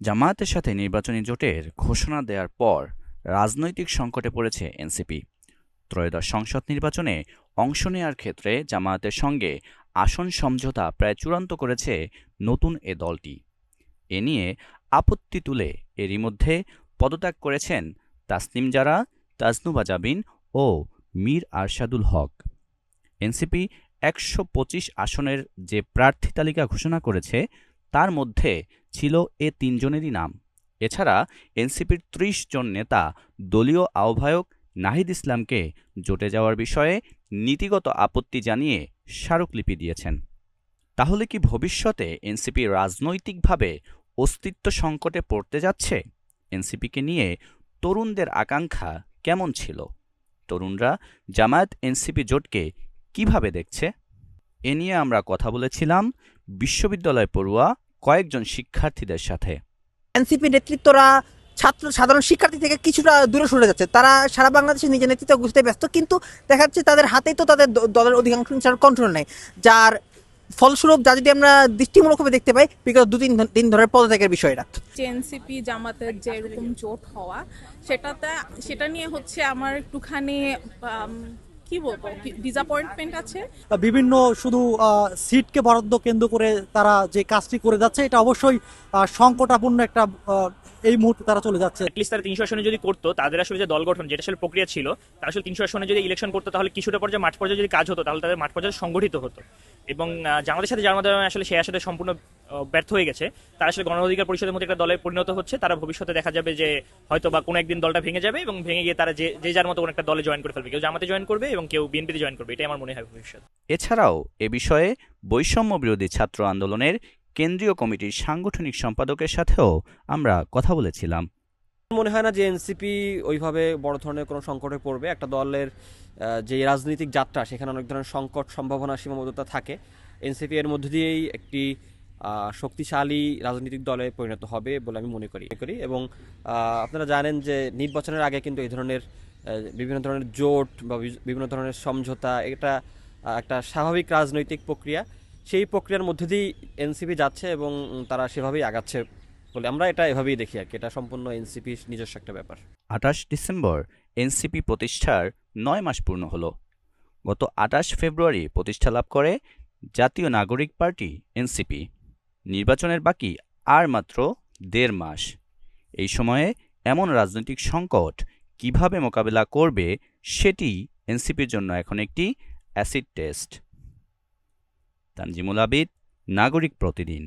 জামায়াতের সাথে নির্বাচনী জোটের ঘোষণা দেওয়ার পর রাজনৈতিক সংকটে পড়েছে এনসিপি। ত্রয়োদশ সংসদ নির্বাচনে অংশ নেওয়ার ক্ষেত্রে জামায়াতের সঙ্গে আসন সমঝোতা প্রায় চূড়ান্ত করেছে নতুন এ দলটি। এ নিয়ে আপত্তি তুলে এরই মধ্যে পদত্যাগ করেছেন তাসনিম জারা, তাজনুবা জাবিন ও মীর আরশাদুল হক। এনসিপি ১২৫ আসনের যে প্রার্থী তালিকা ঘোষণা করেছে তার মধ্যে ছিল এ তিনজনেরই নাম। এছাড়া এনসিপির ৩০ জন নেতা দলীয় আহ্বায়ক নাহিদ ইসলামকে জোটে যাওয়ার বিষয়ে নীতিগত আপত্তি জানিয়ে স্মারকলিপি দিয়েছেন। তাহলে কি ভবিষ্যতে এনসিপি রাজনৈতিকভাবে অস্তিত্ব সংকটে পড়তে যাচ্ছে? এনসিপিকে নিয়ে তরুণদের আকাঙ্ক্ষা কেমন ছিল? তরুণরা জামায়াত এনসিপি জোটকে কিভাবে দেখছে? এ নিয়ে আমরা কথা বলেছিলাম বিশ্ববিদ্যালয় পড়ুয়া কয়েকজন শিক্ষার্থীদের সাথে। এনসিপি নেতৃত্বরা সাধারণ শিক্ষার্থী থেকে কিছুটা দূরে সরে যাচ্ছে। তারা সারা বাংলাদেশে নিজের নেতৃত্ব বুঝতে ব্যস্ত, কিন্তু দেখা যাচ্ছে তাদের হাতেই তো তাদের দলের অধিকাংশ কন্ট্রোল নেই, যার ফলস্বরূপ যা যদি আমরা দৃষ্টিমূলকভাবে দেখতে পাই বিগত ২-৩ দিন ধরে পদত্যাগের বিষয়টা। এনসিপি জামাতের যে এরকম জোট হওয়া, সেটা নিয়ে হচ্ছে আমার একটুখানি কি বলবো, ডিসঅ্যাপয়েন্টমেন্ট আছে। বিভিন্ন শুধু সিটকে বরাদ্দ কেন্দ্র করে তারা যে কাজটি করে যাচ্ছে, এটা অবশ্যই সংকটাপূর্ণ একটা এই মুহূর্তে তারা চলে যাচ্ছে। অ্যাটলিস্ট তারা ৩০০ আসনে যদি করতো, তাদের আসলে যে দল গঠন যেটা আসলে প্রক্রিয়া ছিল, তারা আসলে ৩০০ আসনে যদি ইলেকশন করতো, তাহলে কিছুটা পর্যায়ে মাঠ পর্যায়ে যদি কাজ হতো, তাহলে তাদের মাঠ পর্যায়ে সংগঠিত হতো। এবং জামাতের সাথে যার মাধ্যমে আসলে সে আসলে সম্পূর্ণ ব্যর্থ হয়ে গেছে, তারা আসলে গণ অধিকার পরিষদের মধ্যে একটা দলে পরিণত হচ্ছে। তারা ভবিষ্যতে দেখা যাবে যে হয়তো বা কোনো একদিন দলটা ভেঙে যাবে এবং ভেঙে গিয়ে তারা যে যার মতো কোনো একটা দলে জয়েন করে ফেলবে। কেউ জামাতে জয়েন করবে এবং কেউ বিএনপিতে জয়েন করবে। এটাই আমার মনে হয় ভবিষ্যৎ। এছাড়াও এ বিষয়ে বৈষম্য বিরোধী ছাত্র আন্দোলনের কেন্দ্রীয় কমিটির সাংগঠনিক সম্পাদকের সাথেও আমরা কথা বলেছিলাম। মনে হয় না যে এনসিপি ওইভাবে বড় ধরনের কোনো সংকটে পড়বে। একটা দলের যে রাজনৈতিক যাত্রা, সেখানে অনেক ধরনের সংকট, সম্ভাবনা, সীমাবদ্ধতা থাকে। এনসিপি এর মধ্য দিয়েই একটি শক্তিশালী রাজনৈতিক দলে পরিণত হবে বলে আমি মনে করি। এবং আপনারা জানেন যে নির্বাচনের আগে কিন্তু এই ধরনের বিভিন্ন ধরনের জোট বা বিভিন্ন ধরনের সমঝোতা, এটা একটা স্বাভাবিক রাজনৈতিক প্রক্রিয়া। সেই প্রক্রিয়ার মধ্যে দিয়েই এনসিপি যাচ্ছে এবং তারা সেভাবেই আগাচ্ছে বলে আমরা এটা এভাবেই দেখি আর কি। এটা সম্পূর্ণ এনসিপির নিজস্ব একটা ব্যাপার। ২৮ ডিসেম্বর এনসিপি প্রতিষ্ঠার ৯ মাস পূর্ণ হল। গত ২৮ ফেব্রুয়ারি প্রতিষ্ঠা লাভ করে জাতীয় নাগরিক পার্টি এনসিপি। নির্বাচনের বাকি আর মাত্র ১.৫ মাস। এই সময়ে এমন রাজনৈতিক সংকট কিভাবে মোকাবেলা করবে, সেটি এনসিপির জন্য এখন একটি অ্যাসিড টেস্ট। তানজিমুল আবিদ, নাগরিক প্রতিদিন।